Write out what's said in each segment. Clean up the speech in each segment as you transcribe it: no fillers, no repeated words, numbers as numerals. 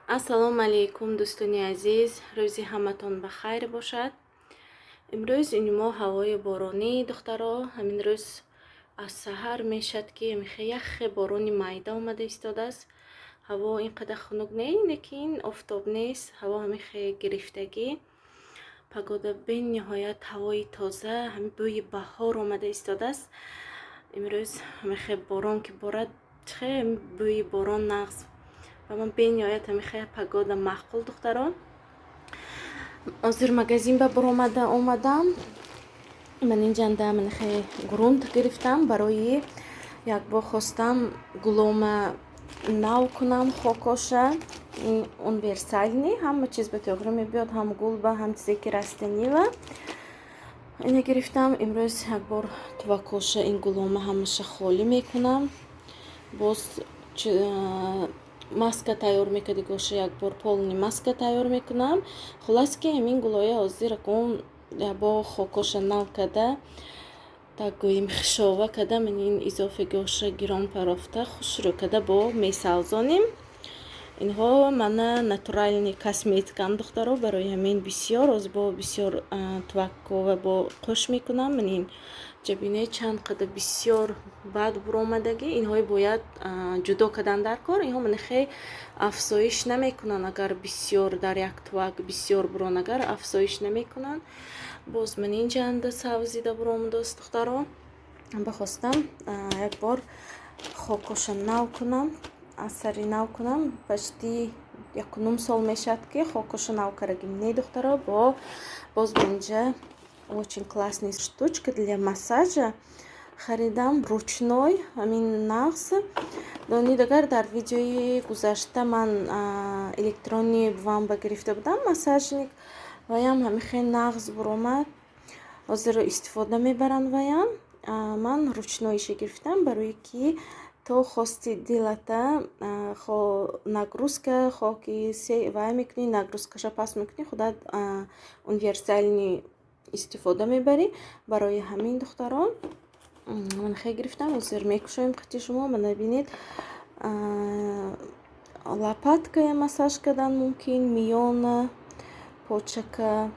ассалому алайкум дӯстони азиз, рӯзи ҳаматон ба хайр бошад. имрӯз инмо ҳавои боронӣ духтаро, ҳамин рӯз аз саҳар мешад ки яхе борони майда омада истодааст. ҳаво ин қадар хунук не, лекин офтоб нест, ҳаво ҳамихе гирифтагӣ. Пагода бениҳоят ҳавои тоза, ҳамин бӯи баҳор омада истодааст. имрӯз ҳамихе борон ки борад, чихе бӯи борон нағз و من بینی‌آید همیشه پگودا معقول دختران. ازیر مغازین با اومدم. من اینجا من خیلی گروند گرفتم برای یک با خواستم گلوم نو کنم خوکوشه اون ورسالنی همه چیز به طور میبیاد، هم گل با هم چیزی که رستنی و اینو گرفتم. امروز یک بار تو کوشه این گلوم همش خالی میکنم. باز маска тайёр мекарди гоша як бор полни маска тайёр мекунам. Хулас ки ҳамин гулоя ҳозир кун бо хокоша нав када так гӯем хишова када манин изофа гоша гирон парофта хушрӯ када бо месалзонем. инҳо мана натуральни косметикам духтаро, барои ҳамин бисёр озбо бисёр тваккова бо қӯш мекунам. манин ҷабине чанд қадар бисёр бад буромадагӣ, инҳои бояд ҷудо кадан дар кор. инҳо манихе афзоиш намекунанд, агар бисёр дар як твак бисёр бурон, агар афзоиш намекунанд. боз ман инҷанда савзида буромадост духтаро, бахостам як бор хокоша нав кунам, асари нав кунам. почти 1 сол мешад ки хокоша нав карагим не духтаро. боз инҷа очень классный штучка для массажа харидам, ручной, ҳамин нағз. донид агар дар видеои гузашта ман электронни вамба гирифта будам массажник, ваям ҳамихе нағз буромад, ҳозир истифода мебаранд ваям. ман ручнойиша гирифтам барои ки то хости дилата нагрузка хоки се вай мекунӣ, нагрузкаша пас мекунӣ, худат универсальни истифода мебарӣ. барои ҳамин духтарон ман хеле гирифтам. ҳозир мекушоем қити шумо набинед. лопаткая массаж кардан мумкин, миёна, почака.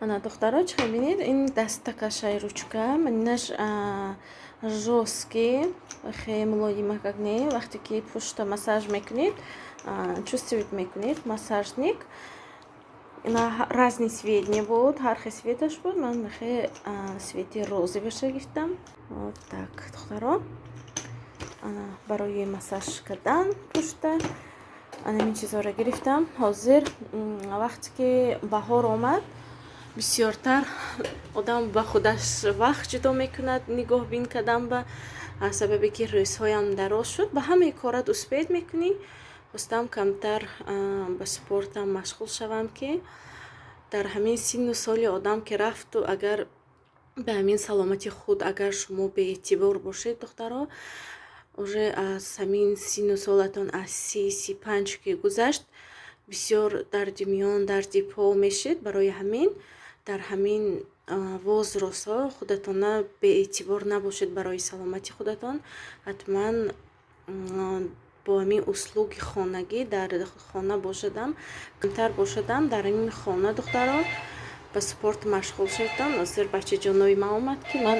ана духтаро чӣ бинед, ин дастакашаи ручка манинаш жёсткий хеле мулоима как не. вақте ки пушта массаж мекунед, чувствовать мекунед массажник. ина разный цвет не буд, ҳар хел цветаш буд. ман хеле цвети розоваша гирифтам. вот так духтаро, барои массаж кардан пушта ин чизоро гирифтам. ҳозир вақте ки баҳор омад, бисёртар одам ба худаш вақт ҷудо мекунад нигоҳ бин кардан ба сабаби ки рӯзҳоям дароз шуд. ба ҳамаи корат успеҳ мекунӣ. хостам камтар ба спортам машғул шавам, ки дар ҳамин синну соли одам ки рафту, агар ба ҳамин саломати худ агар шумо беэътибор бошед духтаро, уже аз ҳамин синну солатон аз 30-35 ки гузашт, бисёр дарди миён, дарди по мешед. барои ҳамин дар ҳамин возростҳо худатона беэътибор набошед. барои саломати худатон ҳатман бо ҳамин услуги хонагӣ дар хона бошадам, камтар бошадам дар ин хона духтаро, ба спорт машғул шудам. ҳозир бачаҷонои ман омад ки ман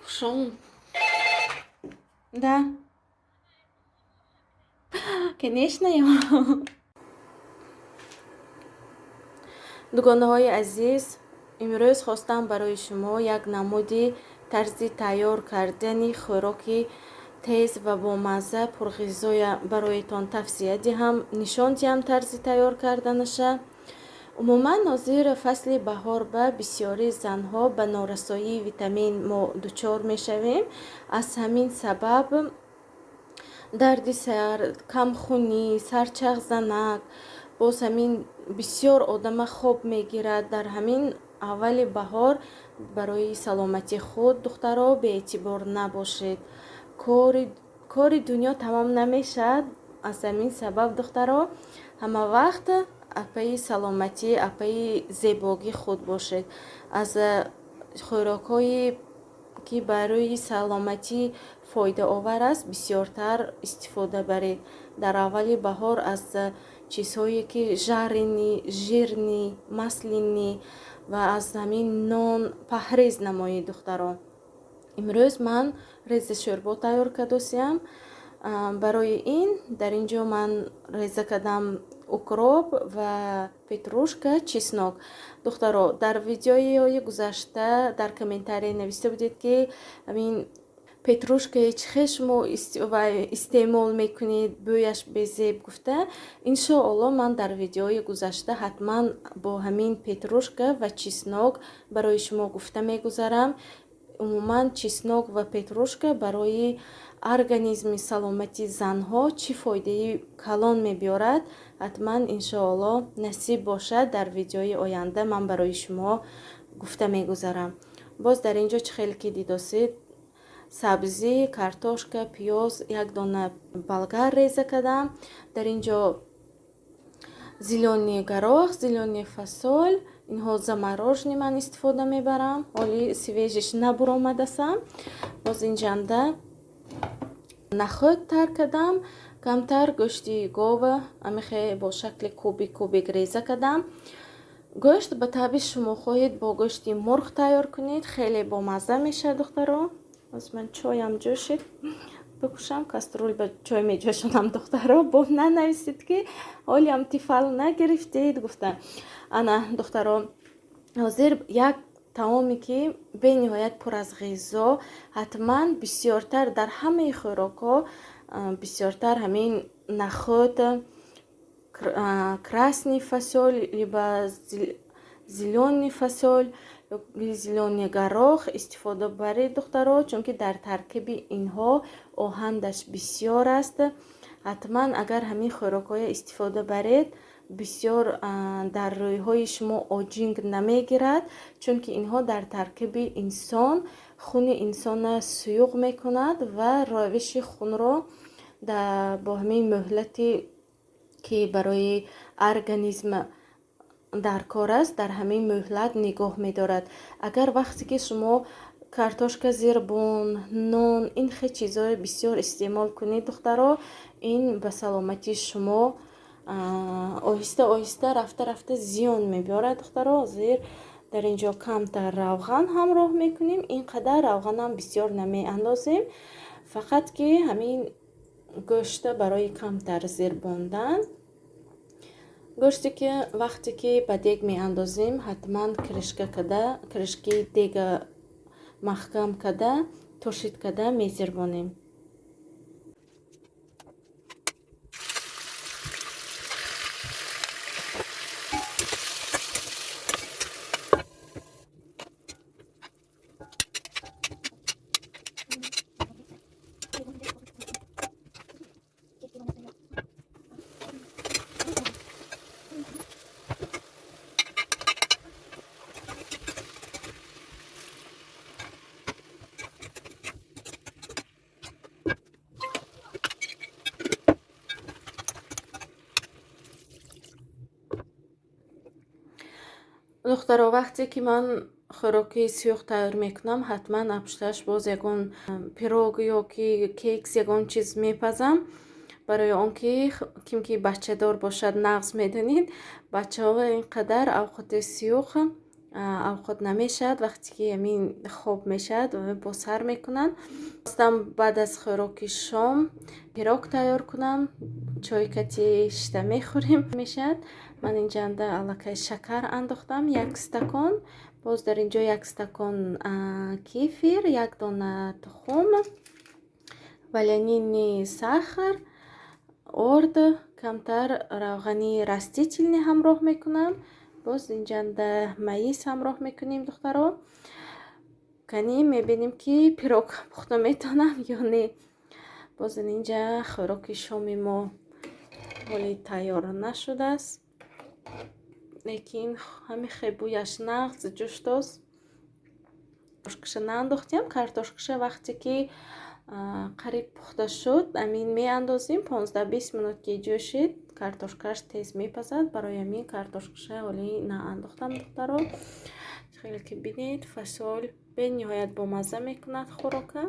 кушом да конечно я. дугонаҳои азиз, имрӯз хостам барои шумо як намуди тарзи тайёр кардани хӯроки тез ва бомазза пурғизоя бароятон тавсия диҳам, нишон диҳам тарзи тайёр карданаша. умуман ҳозир фасли баҳор ба бисёри занҳо ба норасоии витамин мо дучор мешавем. аз ҳамин сабаб дарди сар, камхунӣ, сарчағзанак, боз ҳамин бисёр одама хоб мегирад. дар ҳамин аввали баҳор барои саломатии худ духтаро беэътибор набошед. Кори дунё тамом намешавад. Аз ҳамин сабаб духтаро ҳама вақт апаи саломатӣ, апаи зебогии худ бошед. Аз хӯрокҳои ки барои саломатӣ фоидаовар аст бисёртар истифода баред. Дар аввали баҳор аз чизҳое ки жарини, жирни, маслини ва аз ҳамин нон паҳрез намоед духтаро. имрӯз ман рези шӯрбо тайёр кардосиям. Барои ин дар ин ҷо ман реза кардам укроп ва петрушка, чеснок. Духтаро, дар видеои гузашта дар комментарие нависта будед ки ҳамин петрушкаи чӣ хел шумо истеъмол мекунед, бӯяш безеб гуфта. Иншоалло ман дар видеои гузашта ҳатман бо ҳамин петрушка ва чеснок барои шумо гуфта мегузарам. умуман чеснок ва петрушка барои организми саломати занҳо чӣ фоидаи калон мебиёрад, ҳатман иншоалло насиб бошад дар видеои оянда ман барои шумо гуфта мегузарам. боз дар ин ҷо чӣ хел ки дидосед сабзӣ, картошка, пиёз, як дона болгар реза кардам. Дар ин ҷо зелёни горох, зелёни фасол, инҳо замороженӣ ман истифода мебарам. ҳоли свежиш набуромадасам. боз инҷанда нахӯд тар кардам, камтар гӯшти гова амихе бо шакли кубик реза кардам. гӯшт ба таби шумо хоҳед бо гӯшти мурғ тайёр кунед, хеле бомазза мешавад духтаро. боз ман чоям ҷӯшид, бикушам каструл ба чой меҷӯшонам духтаро. бо нанависед ки ҳолиам тифал нагирифтед гуфта. ана духтаро, ҳозир як таоме ки бениҳоят пур аз ғизо, ҳатман бисёртар дар ҳамаи хӯрокҳо бисёртар ҳамин нахӯд, красни фасол, либо зелёни фасол, зелёни горох истифода баред духтаро, чунки дар таркиби инҳо оҳандаш бисёр аст. ҳатман агар ҳамин хӯрокҳоро истифода баред бисёр дар рӯйҳои шумо оҷинг намегирад, чунки инҳо дар таркиби инсон хуни инсонро суюғ мекунад ва равиши хунро бо ҳамин муҳлати ки барои организм дар кор аст, дар ҳамин муҳлат нигоҳ медорад. агар вақте ки шумо картошка зирбун, нон, ин хел чизҳои бисёр истеъмол кунед духтаро, ин ба саломатии шумо оҳиста оҳиста рафта зиён мебиёрад духтаро. ҳозир дар ин ҷо камтар равған ҳамроҳ мекунем, ин қадар равғанам бисёр намеандозем, фақат ки ҳамин гӯшта барои камтар зирбондан. гӯште ки вақте ки ба дег меандозем ҳатман кришки дега маҳкам карда, тушид карда мезирбонем. духтаро, вақте ки ман хӯроки сиёҳ тайёр мекунам, ҳатман апушташ боз ягон пирог ё ки кекс ягон чиз мепазам. барои он ки ким ки бачадор бошад нағз медонед, бачаҳо ин қадар авқоти сиёҳ авқот намешавад. вақте ки ҳамин хоб мешавад бо сар мекунанд. хостам баъд аз хӯроки шом пирог тайёр кунам, чойкати шита мехӯрем мешавад. ман инҷанда аллакай шакар андохтам 1 стакон. боз дар ин ҷо 1 стакон кефир, 1 дона тухм, ванилини сахар, орд, камтар равғани растительный ҳамроҳ мекунам. боз инҷанда маис ҳамроҳ мекунем духтаро. кани мебинем ки пирог пухта метавонам ё не. боз инҷа хӯроки шоми мо ҳоли тайёр нашудааст. лекин ҳами хебуяш нағз ҷуштос картошкаша наандохтем. Картошкаша вақте ки қариб пухта шуд, амин меандозим 15-20 минут ки ҷӯшид, картошкаш тез мепазад. Барои амин картошкаша оли наандохтам духтаро. хеле ки бинед фасол бениҳоят бомазза мекунад хӯрока.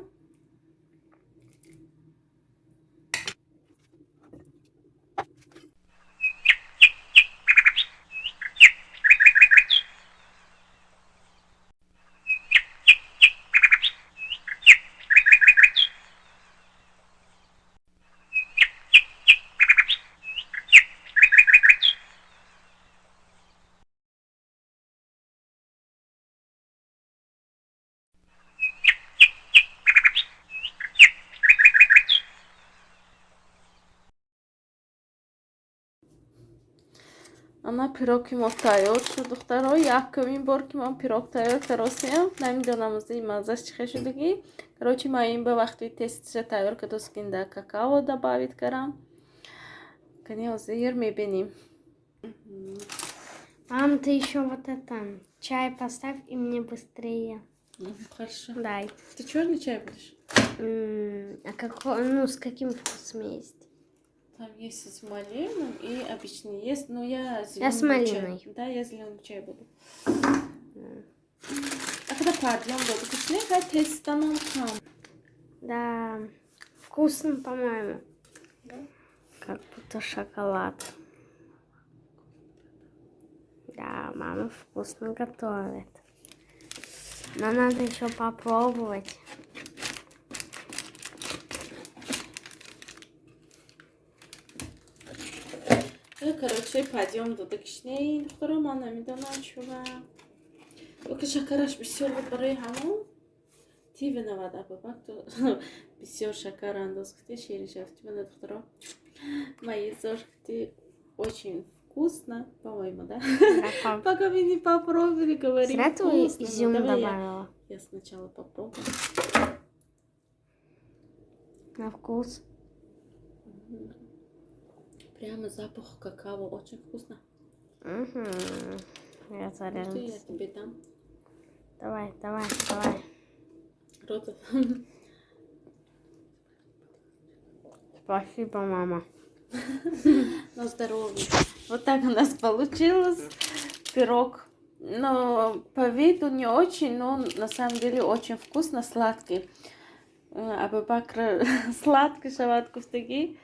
ана пироги мо тайёр шуд духтаро. Якумин бор ки ман пирог тайёр каросем. Намедонам ози маззаш чӣ хел шудагӣ. Короче ман ин ба вақти тестиша тайёр кардос кинда какао добавить карам. Кани озир мебиним. Мам, ты еще вот это чай поставь и мне быстрее. Хорошо. Дай. Ты черный чай будешь? А какой, ну, с каким вкусом есть? Там есть с малиной и обычный есть, но я Я с малиной. Чай. Да, я зеленый чай буду. А когда подъем буду вкусный, хоть тестом там. Да, вкусно, по-моему. Да? Как будто шоколад. Да, мама вкусно готовит. Но надо еще попробовать. Короче, пойдем до докшней, второй мана медона чува. Окей, шакараш бисёр буд барои ҳамон. Ти виноват, бабак, то бисёр шакар андоз кити шириша. Ти виноват, доктора. Маизор, ты очень вкусно, по-моему, да? Пока вы не попробовали, говорим зря ты вкусно. изюм Давай добавила. я сначала попробую. На вкус. Прямо запах какао, очень вкусно. Я заряжу. Что я тебе дам? Давай. Рота. Спасибо, мама. На здоровье. Вот так у нас получилось пирог. Но по виду не очень, но на самом деле очень вкусно, сладкий. Абу Бакр сладкий шават куфтаги.